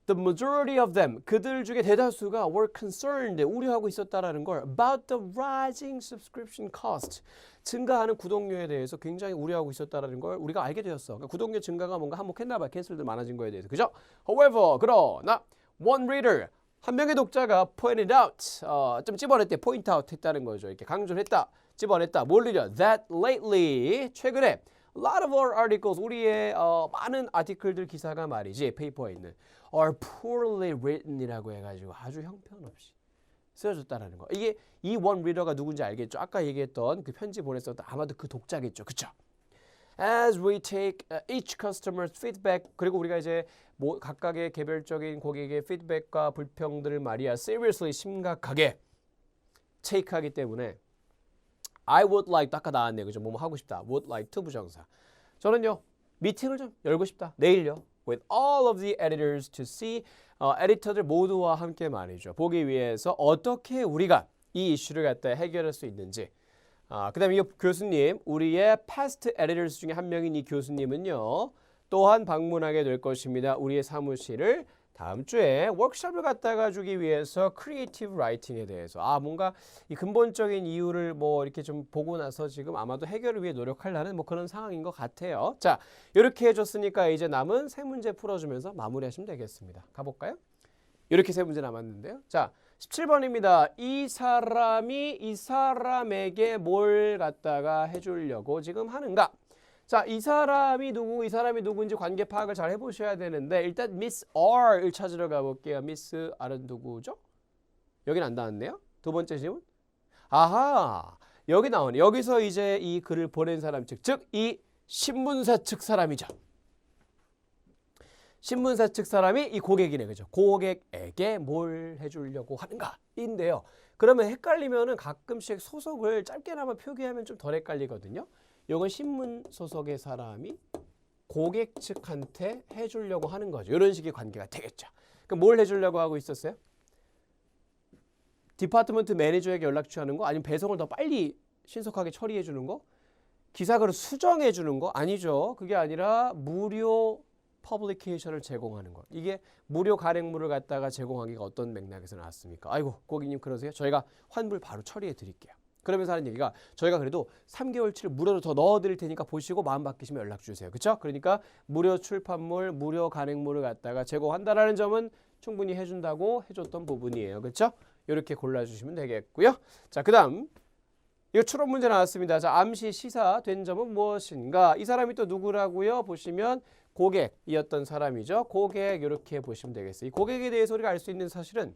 The majority of them, 그들 중에 대다수가 were concerned, 우려하고 있었다라는 걸 about the rising subscription cost, 증가하는 구독료에 대해서 굉장히 우려하고 있었다라는 걸 우리가 알게 되었어. 그러니까 구독료 증가가 뭔가 한몫했나 봐. 캔슬들 많아진 거에 대해서. 그죠? However, 그러나 one reader, 한 명의 독자가 pointed out, 좀 찝어냈대, point out 했다는 거죠. 이렇게 강조를 했다, 찝어냈다. 뭘요? That lately, 최근에 a lot of our articles, 우리의 많은 아티클들 기사가 말이지, 페이퍼에 있는 are poorly written이라고 해가지고 아주 형편없이 쓰여졌다라는 거. 이게 이 원 리더가 누군지 알겠죠? 아까 얘기했던 그 편지 보냈었던 아마도 그 독자겠죠, 그렇죠? As we take each customer's feedback, 그리고 우리가 이제 뭐 각각의 개별적인 고객의 피드백과 불평들을 말이야 seriously 심각하게 take하기 때문에 I would like, 아까 나왔네, 그죠? 뭐뭐 하고 싶다. would like to 부정사. 저는요 미팅을 좀 열고 싶다. 내일요. With all of the editors to see, 에디터들 모두와 함께 말이죠. 보기 위해서 어떻게 우리가 이 이슈를 갖다 해결할 수 있는지. 그 다음에 이 교수님, 우리의 past editors 중에 한 명인 이 교수님은요. 또한 방문하게 될 것입니다. 우리의 사무실을 다음 주에 워크숍을 갖다가 주기 위해서 크리에이티브 라이팅에 대해서 뭔가 이 근본적인 이유를 뭐 이렇게 좀 보고 나서 지금 아마도 해결을 위해 노력하려는 뭐 그런 상황인 것 같아요. 자, 이렇게 해줬으니까 이제 남은 세 문제 풀어주면서 마무리하시면 되겠습니다. 가볼까요? 이렇게 세 문제 남았는데요. 자, 17번입니다. 이 사람에게 뭘 갖다가 해주려고 지금 하는가? 자, 이 사람이 누구고 이 사람이 누구인지 관계 파악을 잘 해보셔야 되는데 일단 Miss R을 찾으러 가볼게요. Miss R은 누구죠? 여긴 안 나왔네요. 두 번째 질문. 아하, 여기 나오네. 여기서 이제 이 글을 보낸 사람 측, 즉 이 신문사 측 사람이죠. 신문사 측 사람이 이 고객이네, 그죠? 고객에게 뭘 해주려고 하는가인데요. 그러면 헷갈리면은 가끔씩 소속을 짧게나마 표기하면 좀 덜 헷갈리거든요. 이건 신문 소속의 사람이 고객 측한테 해주려고 하는 거죠. 이런 식의 관계가 되겠죠. 그럼 뭘 해주려고 하고 있었어요? 디파트먼트 매니저에게 연락 취하는 거? 아니면 배송을 더 빨리 신속하게 처리해 주는 거? 기사글을 수정해 주는 거? 아니죠. 그게 아니라 무료 퍼블리케이션을 제공하는 것. 이게 무료 간행물을 갖다가 제공하기가 어떤 맥락에서 나왔습니까? 아이고 고객님 그러세요? 저희가 환불 바로 처리해 드릴게요. 그러면서 하는 얘기가 저희가 그래도 3개월치를 무료로 더 넣어드릴 테니까 보시고 마음 바뀌시면 연락 주세요. 그렇죠? 그러니까 무료 출판물, 무료 간행물을 갖다가 제공한다라는 점은 충분히 해준다고 해줬던 부분이에요. 그렇죠? 이렇게 골라주시면 되겠고요. 자, 그 다음 이거 추론 문제 나왔습니다. 자, 암시 시사된 점은 무엇인가? 이 사람이 또 누구라고요? 보시면 고객이었던 사람이죠. 고객 이렇게 보시면 되겠어요. 이 고객에 대해서 우리가 알 수 있는 사실은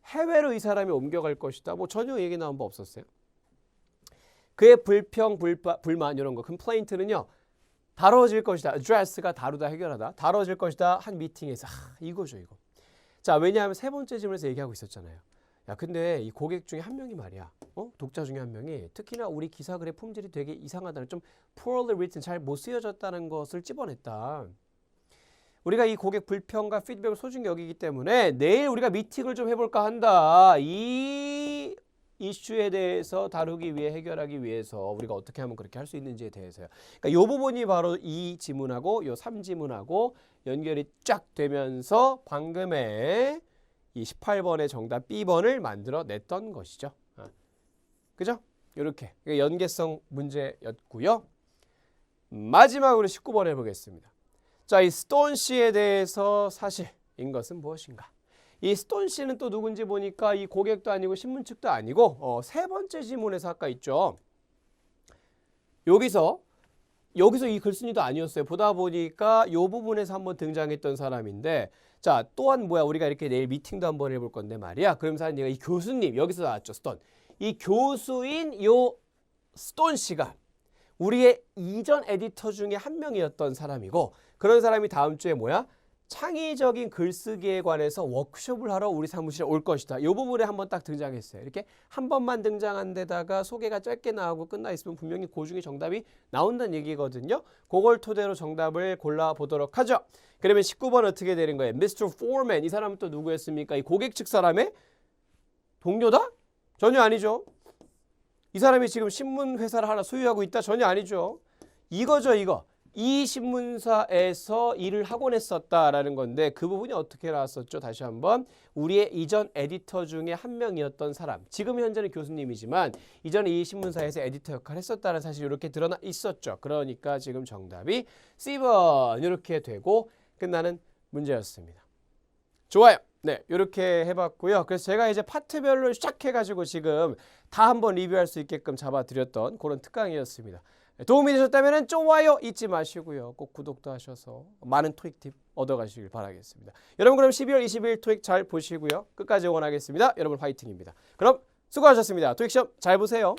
해외로 이 사람이 옮겨갈 것이다. 뭐 전혀 얘기 나온 바 없었어요. 그의 불평, 불만 이런 거, 컴플레인트는요. 다뤄질 것이다. address가 다루다, 해결하다. 다뤄질 것이다. 한 미팅에서. 이거죠, 이거. 자, 왜냐하면 세 번째 질문에서 얘기하고 있었잖아요. 야, 근데 이 고객 중에 한 명이 말이야. 독자 중에 한 명이 특히나 우리 기사글의 품질이 되게 이상하다는, 좀 poorly written, 잘 못 쓰여졌다는 것을 찝어냈다. 우리가 이 고객 불평과 피드백을 소중히 여기기 때문에 내일 우리가 미팅을 좀 해볼까 한다. 이 이슈에 대해서 다루기 위해, 해결하기 위해서 우리가 어떻게 하면 그렇게 할 수 있는지에 대해서요. 그러니까 이 부분이 바로 이 지문하고 이 3지문하고 연결이 쫙 되면서 방금의 이 18번의 정답 B번을 만들어냈던 것이죠. 그죠? 이렇게 연계성 문제였고요. 마지막으로 19번 해보겠습니다. 자, 이 스톤 씨에 대해서 사실인 것은 무엇인가? 이 스톤 씨는 또 누군지 보니까 이 고객도 아니고 신문 측도 아니고 세 번째 지문에서 아까 있죠. 여기서 이 글쓴이도 아니었어요. 보다 보니까 이 부분에서 한번 등장했던 사람인데, 자, 또한 뭐야? 우리가 이렇게 내일 미팅도 한번 해볼 건데 말이야. 그러면서 얘가 이 교수님, 여기서 나왔죠, 스톤. 이 교수인 요 스톤 씨가 우리의 이전 에디터 중에 한 명이었던 사람이고, 그런 사람이 다음 주에 뭐야? 창의적인 글쓰기에 관해서 워크숍을 하러 우리 사무실에 올 것이다. 이 부분에 한번 딱 등장했어요. 이렇게 한 번만 등장한 데다가 소개가 짧게 나오고 끝나 있으면 분명히 그 중에 정답이 나온다는 얘기거든요. 그걸 토대로 정답을 골라보도록 하죠. 그러면 19번 어떻게 되는 거예요? Mr. Foreman. 이 사람은 또 누구였습니까? 이 고객 측 사람의 동료다? 전혀 아니죠. 이 사람이 지금 신문 회사를 하나 소유하고 있다? 전혀 아니죠. 이거죠, 이거. 이 신문사에서 일을 하곤 했었다라는 건데 그 부분이 어떻게 나왔었죠? 다시 한번 우리의 이전 에디터 중에 한 명이었던 사람. 지금 현재는 교수님이지만 이전에 이 신문사에서 에디터 역할을 했었다는 사실이 이렇게 드러나 있었죠. 그러니까 지금 정답이 C번 이렇게 되고 끝나는 문제였습니다. 좋아요. 네, 이렇게 해봤고요. 그래서 제가 이제 파트별로 시작해가지고 지금 다 한번 리뷰할 수 있게끔 잡아드렸던 그런 특강이었습니다. 도움이 되셨다면 좋아요 잊지 마시고요. 꼭 구독도 하셔서 많은 토익 팁 얻어가시길 바라겠습니다. 여러분 그럼 12월 20일 토익 잘 보시고요. 끝까지 응원하겠습니다. 여러분 화이팅입니다. 그럼 수고하셨습니다. 토익 시험 잘 보세요.